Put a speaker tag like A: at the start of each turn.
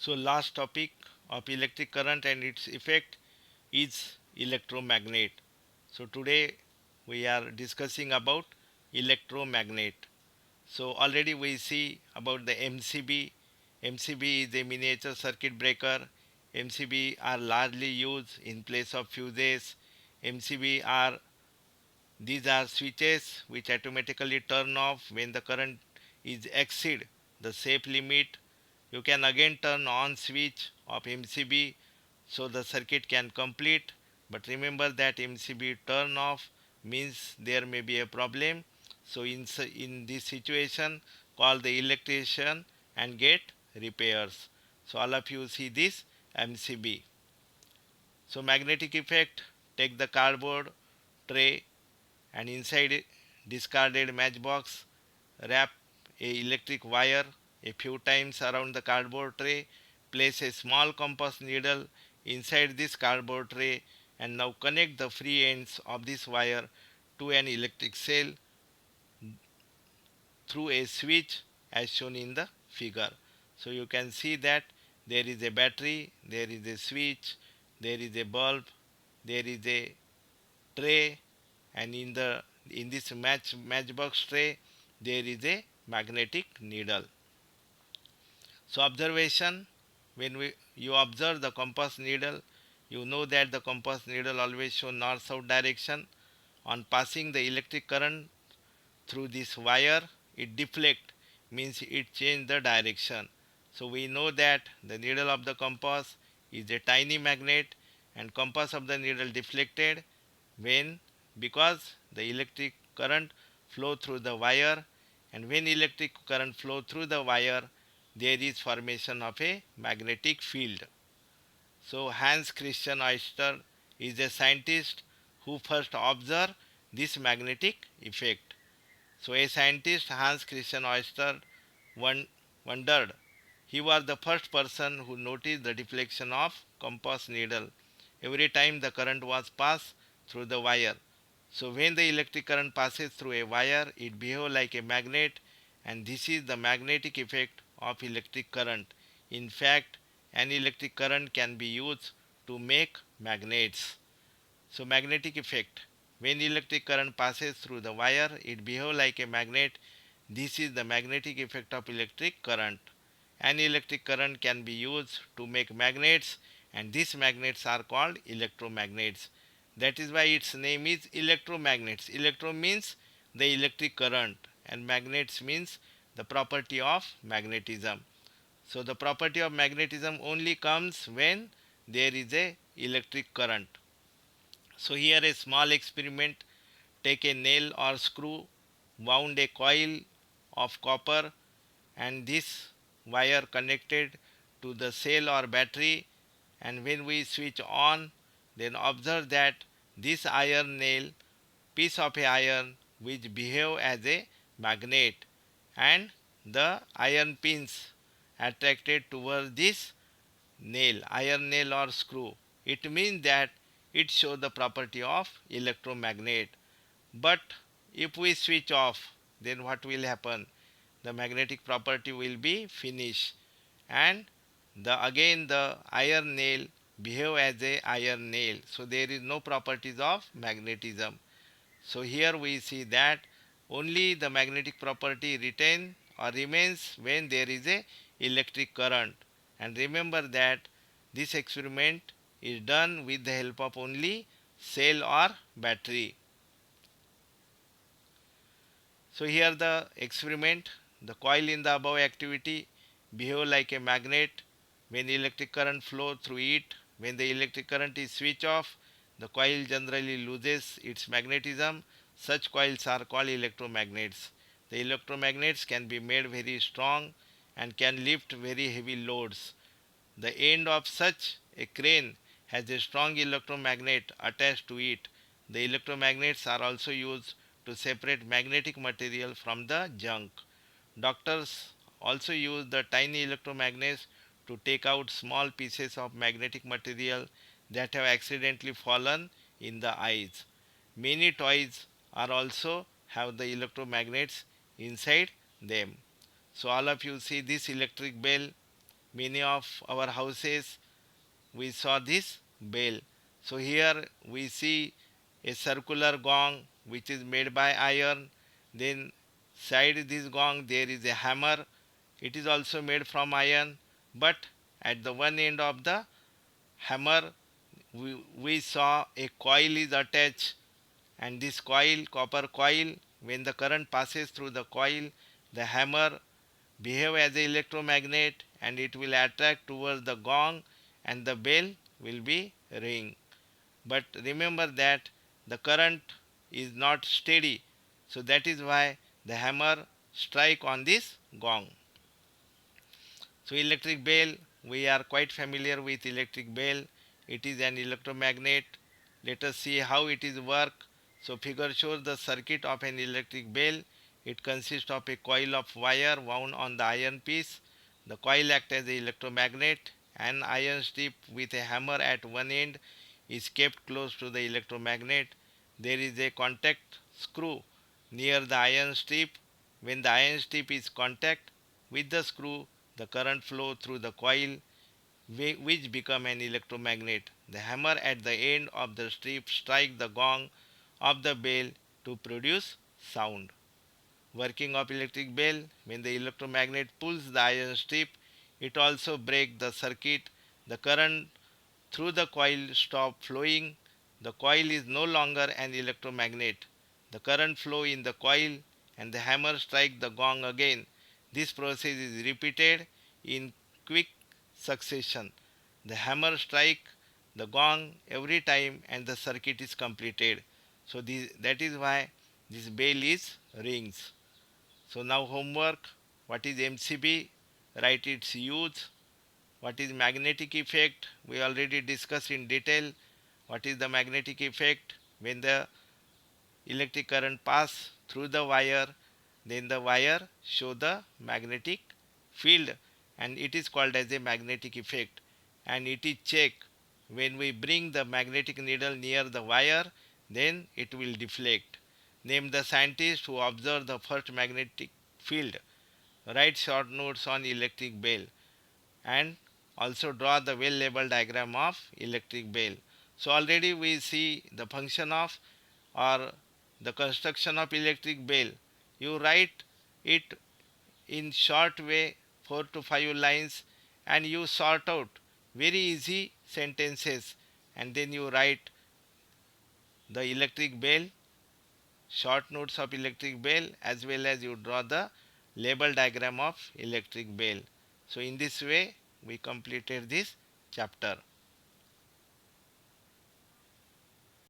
A: So last topic of electric current and its effect is electromagnet. So today we are discussing about electromagnet. So already we see about the MCB. MCB is a miniature circuit breaker. MCB are largely used in place of fuses. MCB are These are switches which automatically turn off when the current is exceed the safe limit. You can again turn on switch of MCB so the circuit can complete, but remember that MCB turn off means there may be a problem. So in this situation, call the electrician and get repairs. So all of you see this MCB. So magnetic effect, take the cardboard tray and inside it discarded matchbox, wrap a electric wire a few times around the cardboard tray, place a small compass needle inside this cardboard tray, and now connect the free ends of this wire to an electric cell through a switch as shown in the figure. So you can see that there is a battery, there is a switch, there is a bulb, there is a tray, and in this matchbox tray there is a magnetic needle. So observation, when you observe the compass needle, you know that the compass needle always show north south direction. On passing the electric current through this wire, it deflect, means it change the direction. So we know that the needle of the compass is a tiny magnet, and compass of the needle deflected when, because the electric current flow through the wire, and when electric current flow through the wire, there is formation of a magnetic field. So Hans Christian Ørsted is a scientist who first observed this magnetic effect. So a scientist, Hans Christian Ørsted, wondered. He was the first person who noticed the deflection of compass needle every time the current was passed through the wire. So when the electric current passes through a wire, it behaves like a magnet, and this is the magnetic effect of electric current. In fact, an electric current can be used to make magnets. So magnetic effect. When electric current passes through the wire, it behaves like a magnet. This is the magnetic effect of electric current. An electric current can be used to make magnets, and these magnets are called electromagnets. That is why its name is electromagnets. Electro means the electric current, and magnets means the property of magnetism. So the property of magnetism only comes when there is a electric current. So here a small experiment. Take a nail or screw, wound a coil of copper, and this wire connected to the cell or battery, and when we switch on, then observe that this iron nail, piece of a iron which behave as a magnet, and the iron pins attracted towards this iron nail or screw. It means that it shows the property of electromagnet. But if we switch off, then what will happen? The magnetic property will be finished, and the iron nail behave as a iron nail. So there is no properties of magnetism. So here we see that only the magnetic property retain or remains when there is a electric current. And remember that this experiment is done with the help of only cell or battery. So here the experiment, the coil in the above activity behave like a magnet when electric current flow through it. When the electric current is switched off, the coil generally loses its magnetism. Such coils are called electromagnets. The electromagnets can be made very strong and can lift very heavy loads. The end of such a crane has a strong electromagnet attached to it. The electromagnets are also used to separate magnetic material from the junk. Doctors also use the tiny electromagnets to take out small pieces of magnetic material that have accidentally fallen in the eyes. Many toys are also have the electromagnets inside them. So all of you see this electric bell. many of our houses we saw this bell. So here we see a circular gong which is made by iron. Then side this gong there is a hammer. It is also made from iron, but at the one end of the hammer we saw a coil is attached, and this coil, copper coil, when the current passes through the coil, the hammer behave as a electromagnet and it will attract towards the gong and the bell will be ring. But remember that the current is not steady, so that is why the hammer strike on this gong. So electric bell, we are quite familiar with electric bell. It is an electromagnet. Let us see how it is work. So figure shows the circuit of an electric bell. It consists of a coil of wire wound on the iron piece. The coil acts as an electromagnet. An iron strip with a hammer at one end is kept close to the electromagnet. There is a contact screw near the iron strip. When the iron strip is contact with the screw, the current flow through the coil which become an electromagnet. The hammer at the end of the strip strike the gong of the bell to produce sound. Working of electric bell: when the electromagnet pulls the iron strip, it also breaks the circuit. The current through the coil stop flowing. The coil is no longer an electromagnet. The current flow in the coil and the hammer strike the gong again. This process is repeated in quick succession. The hammer strike the gong every time and the circuit is completed. So that is why this bell is rings. So now homework: what is MCB? Write its use. What is magnetic effect? We already discussed in detail. What is the magnetic effect? When the electric current pass through the wire, then the wire show the magnetic field, and it is called as a magnetic effect. And it is checked when we bring the magnetic needle near the wire, then it will deflect. Name the scientist who observed the first magnetic field. Write short notes on electric bell and also draw the well labeled diagram of electric bell. So already we see the function of or the construction of electric bell. You write it in short way, 4 to 5 lines, and you sort out very easy sentences, and then you write the electric bell, short notes of electric bell, as well as you draw the label diagram of electric bell. So in this way we completed this chapter.